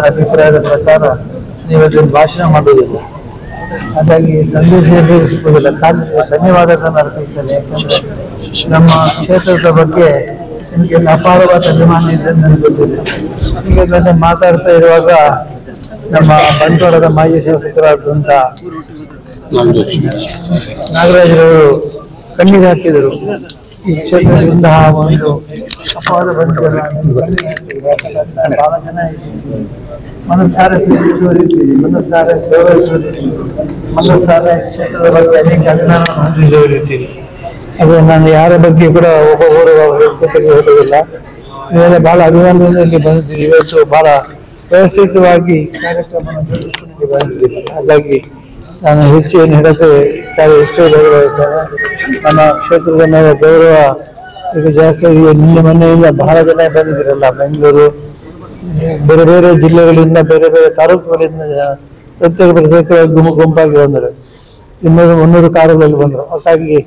ಅಭಿಪ್ರಾಯದ ಪ್ರಕಾರ ನೀವು ಅದನ್ನು ಭಾಷಣ ಮಾಡುವುದಿಲ್ಲ, ಹಾಗಾಗಿ ಸಂದೇಶ ಸಿಗುವುದಿಲ್ಲ. ಧನ್ಯವಾದಗಳನ್ನು ಅರ್ಪಿಸ್ತೇನೆ. ಯಾಕಂದ್ರೆ ನಮ್ಮ ಕ್ಷೇತ್ರದ ಬಗ್ಗೆ ನಿಮಗೆ ಅಪಾರವಾದ ಅಭಿಮಾನ ಇದೆ ನನಗೆ ಗೊತ್ತಿದೆ. ಈಗ ನನ್ನ ಮಾತಾಡ್ತಾ ಇರುವಾಗ ನಮ್ಮ ಬಂಟ್ವಾಳದ ಮಾಜಿ ಶಾಸಕರಾದಂಥ ನಾಗರಾಜರವರು ಕಣ್ಣಿಗೆ ಹಾಕಿದರು. ಈ ಕ್ಷೇತ್ರದಿಂದ ಒಂದು ಅಪಾರ ಬಂಟ್ವಾಳ ಬಹಳ ಜನ ಮನಸ್ಸಾರೆ ಪ್ರೀತಿಸುವರಿದ್ದೀರಿ, ಮನಸ್ಸಾರೆ ಗೌರವಿಸುವರಿದ್ದೀರಿ, ಮನಸ್ಸಾರೆ ಕ್ಷೇತ್ರದ ಬಗ್ಗೆ ಅನೇಕ ಅಭಿಮಾನ ಹೊಂದಿದವರಿದ್ದೀರಿ. ಅದು ನಾನು ಯಾರ ಬಗ್ಗೆ ಕೂಡ ಒಬ್ಬ ಹೋಗುವುದಿಲ್ಲ. ಇವೆಲ್ಲ ಬಹಳ ಅಭಿಮಾನದಿಂದ ಇಲ್ಲಿ ಬಂದಿದ್ದೀರಿ. ಇವತ್ತು ಬಹಳ ವ್ಯವಸ್ಥಿತವಾಗಿ ಕಾರ್ಯಕ್ರಮವನ್ನು ನಡೆಸಿಕೊಂಡು ಬಂದಿದ್ದೀರಿ. ಹಾಗಾಗಿ ನಾನು ಹೆಚ್ಚು ಏನು ಹೇಳಕ್ಕೆ ಎಷ್ಟು ಗೌರವಿಸ್ತೇನೆ. ನಮ್ಮ ಕ್ಷೇತ್ರದ ಮೇಲೆ ಗೌರವ ಈಗ ಜಾಸ್ತಿ. ನಿನ್ನೆ ಮೊನ್ನೆಯಿಂದ ಬಹಳ ಜನ ಬಂದಿದ್ದೀರಲ್ಲ, ಬೆಂಗಳೂರು ಬೇರೆ ಬೇರೆ ಜಿಲ್ಲೆಗಳಿಂದ, ಬೇರೆ ಬೇರೆ ತಾಲೂಕುಗಳಿಂದ ಪ್ರತ್ಯೇಕ ಪ್ರತ್ಯೇಕ ಗುಂಪಾಗಿ ಬಂದರು. 200-300 ಕಾರುಗಳಲ್ಲಿ ಬಂದರು. ಹಾಗಾಗಿ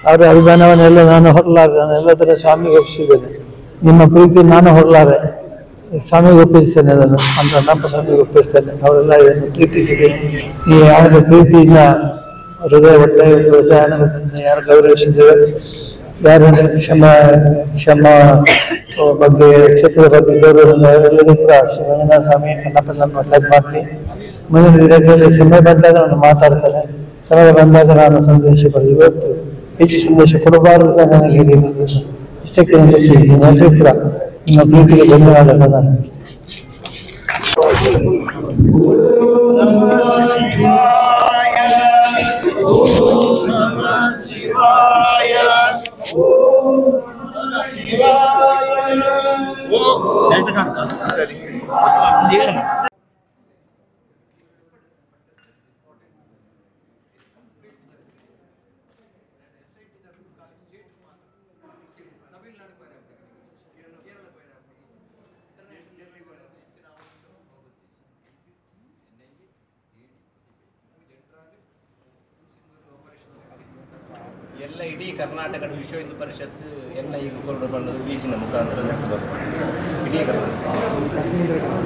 ಅವರ ಅಭಿಮಾನವನ್ನೆಲ್ಲ ನಾನು ಹೊರಲಾರೆ, ನಾನು ಎಲ್ಲದರ ಸ್ವಾಮಿಗೆ ಒಪ್ಪಿಸಿದ್ದೇನೆ. ನಿಮ್ಮ ಪ್ರೀತಿ ನಾನು ಹೊರಲಾರೆ, ಸ್ವಾಮಿಗೆ ಒಪ್ಪಿಸ್ತೇನೆ. ಅದನ್ನು ನಮ್ಮ ಸ್ವಾಮಿಗೆ ಒಪ್ಪಿಸ್ತೇನೆ. ಅವರೆಲ್ಲ ಇದನ್ನು ಪ್ರೀತಿಸಿದೆ. ಈ ಯಾರ ಪ್ರೀತಿಯಿಂದ ಹೃದಯ ಹೃದಯಾನಂದದಿಂದ ಯಾರು ಗೌರವಿಸಿದ್ದೇವೆ, ಯಾರು ಕ್ಷಮ ಬಗ್ಗೆ, ಕ್ಷೇತ್ರದ ಬಗ್ಗೆ ಗೌರವದಿಂದ ಎಲ್ಲರಿಗೂ ಕೂಡ ಶಿವನ ಸ್ವಾಮಿ ಕನ್ನಪ್ಪನನ್ನು ಒಳ್ಳೇದು ಮಾಡಲಿ. ಮುಂದಿನ ದಿನಗಳಲ್ಲಿ ಸಮಯ ಬಂದಾಗ ನಾನು ಮಾತಾಡ್ತೇನೆ. ಸಮಯ ಬಂದಾಗ ನಾನು ಸಂದೇಶ ಕೊಡಿ. ಇವತ್ತು ಹೆಚ್ಚು ಸಂದೇಶ ಕೊಡಬಾರದು ನನಗೆ ಇಷ್ಟಕ್ಕೆ ನಿಲ್ಲಿಸಿ. ನಿಮ್ಮಲ್ಲೂ ಕೂಡ ನಿಮ್ಮ ಪ್ರೀತಿಗೆ ಧನ್ಯವಾದಗಳನ್ನು. ಎಲ್ಲ ಇಡೀ ಕರ್ನಾಟಕದ ವಿಶ್ವ ಹಿಂದೂ ಪರಿಷತ್ ಎಲ್ಲ ಈಗ ಹೊರಡು ಬಂದು ಬೀಸಿನ ಮುಖಾಂತರ ಇಡೀ ಕರ್ನಾಟಕ